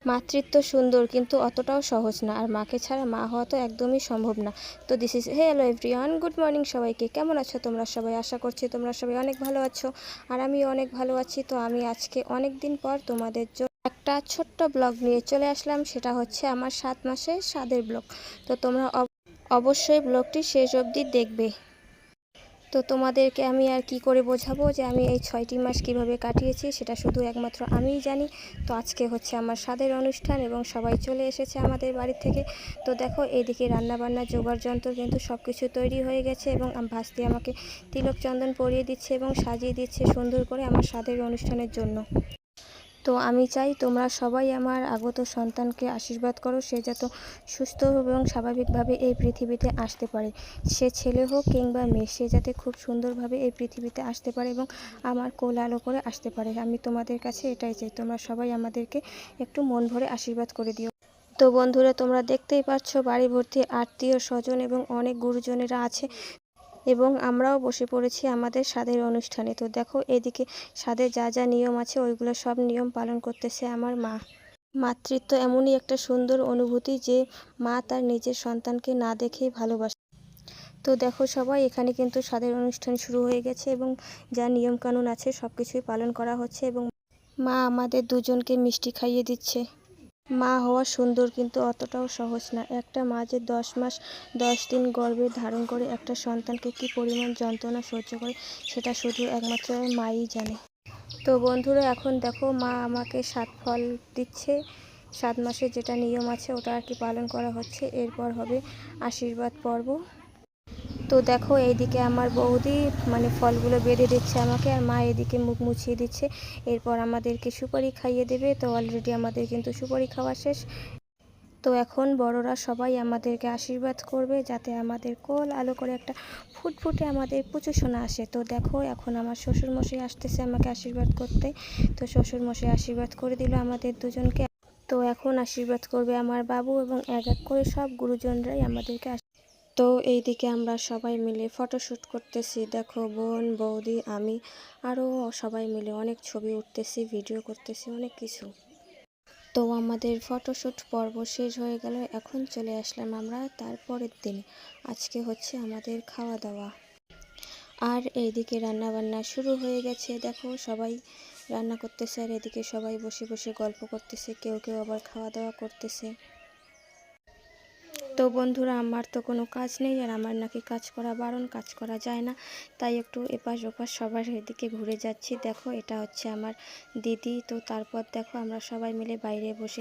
মাতৃত্ব সুন্দর কিন্তু অতটাও সহজ না, আর মাকে ছাড়া মা হওয়া তো একদমই সম্ভব না। তো this is hello everyone, good morning সবাইকে। কেমন আছো তোমরা সবাই? আশা করছি তোমরা সবাই অনেক ভালো আছো, আর আমি অনেক ভালো আছি। তো আমি আজকে অনেক দিন পর তোমাদের জন্য একটা ছোট্ট ব্লগ নিয়ে চলে আসলাম। সেটা হচ্ছে আমার 7 মাসের স্বাদের ব্লগ। তো তোমরা অবশ্যই ব্লগটি শেষ অবধি দেখবে। তো তোমাদেরকে আমি আর কি করে বোঝাবো যে আমি এই 6টি মাস কিভাবে কাটিয়েছি, সেটা শুধু একমাত্র আমিই জানি। তো আজকে হচ্ছে আমার স্বাদের অনুষ্ঠান এবং সবাই চলে এসেছে আমাদের বাড়ি থেকে। তো দেখো এইদিকে রান্নাবান্না জোগাড় যন্ত্র কিন্তু সব কিছু তৈরি হয়ে গেছে, এবং ভাস্তি আমাকে তিলক চন্দন পরিয়ে দিচ্ছে এবং সাজিয়ে দিচ্ছে সুন্দর করে আমার স্বাদের অনুষ্ঠানের জন্য। তো আমি চাই তোমরা সবাই আমার আগত সন্তানকে আশীর্বাদ করো, সে যাতে সুস্থ এবং স্বাভাবিকভাবে এই পৃথিবীতে আসতে পারে। সে ছেলে হোক কিংবা মেয়ে, সে যাতে খুব সুন্দরভাবে এই পৃথিবীতে আসতে পারে এবং আমার কোল আলো করে আসতে পারে। আমি তোমাদের কাছে এটাই চাই, তোমরা সবাই আমাদেরকে একটু মন ভরে আশীর্বাদ করে দিও। তো বন্ধুরা, তোমরা দেখতেই পাচ্ছ বাড়ি ভর্তি আত্মীয় স্বজন এবং অনেক গুরুজনেরা আছে, এবং আমরাও বসে পড়েছি আমাদের স্বাদের অনুষ্ঠানে। তো দেখো এদিকে স্বাদের যা যা নিয়ম আছে ওইগুলো সব নিয়ম পালন করতেছে আমার মা। মাতৃত্ব এমনই একটা সুন্দর অনুভূতি যে মা তার নিজের সন্তানকে না দেখেই ভালোবাসে। তো দেখো সবাই, এখানে কিন্তু স্বাদের অনুষ্ঠান শুরু হয়ে গেছে এবং যা নিয়মকানুন আছে সব কিছুই পালন করা হচ্ছে, এবং মা আমাদের দুজনকে মিষ্টি খাইয়ে দিচ্ছে। মা হওয়া সুন্দর কিন্তু অতটাও সহজ না। একটা মা যে 10 মাস 10 দিন গর্ভে ধারণ করে একটা সন্তানকে কী পরিমাণ যন্ত্রণা সহ্য করে, সেটা শুধু একমাত্র মাই জানে। তো বন্ধুরা, এখন দেখো মা আমাকে 7 ফল দিচ্ছে। 7 মাসে যেটা নিয়ম আছে ওটা আর কি পালন করা হচ্ছে। এরপর হবে আশীর্বাদ পর্ব। তো দেখো এইদিকে আমার বৌদি ফলগুলো বেঁধে দিচ্ছে আমাকে, আর মা এদিকে মুখ মুছিয়ে দিচ্ছে। এরপর আমাদেরকে সুপারি খাইয়ে দেবে। তো অলরেডি আমাদের কিন্তু সুপারি খাওয়া শেষ। তো এখন বড়রা সবাই আমাদেরকে আশীর্বাদ করবে যাতে আমাদের কোল আলো করে একটা ফুটফুটে আমাদের পুচু সোনা আসে। তো দেখো এখন আমার শ্বশুরমশাই আসতেছে আমাকে আশীর্বাদ করতে। তো শ্বশুরমশাই আশীর্বাদ করে দিল আমাদের দুজনকে। তো এখন আশীর্বাদ করবে আমার বাবু, এবং এক এক করে সব গুরুজনরাই আমাদেরকে। তো এইদিকে আমরা সবাই মিলে ফটোশ্যুট করতেছি। দেখো বোন, বৌদি, আমি আরও সবাই মিলে অনেক ছবি উঠতেছি, ভিডিও করতেছি, অনেক কিছু। তো আমাদের ফটোশ্যুট পর্ব শেষ হয়ে গেল। এখন চলে আসলাম আমরা তারপরের দিন। আজকে হচ্ছে আমাদের খাওয়া দাওয়া, আর এইদিকে রান্না বান্না শুরু হয়ে গেছে। দেখো সবাই রান্না করতেছে, আর এদিকে সবাই বসে বসে গল্প করতেছে, কেউ কেউ আবার খাওয়া দাওয়া করতেছে। তো বন্ধুরা, আমার তো কোনো কাজ নেই, আর আমার নাকি কাজ করা বারণ, কাজ করা যায় না। তাই একটু এপাশ ওপাশ সবার এদিকে ঘুরে যাচ্ছি। দেখো এটা হচ্ছে আমার দিদি। তো তারপর দেখো আমরা সবাই মিলে বাইরে বসে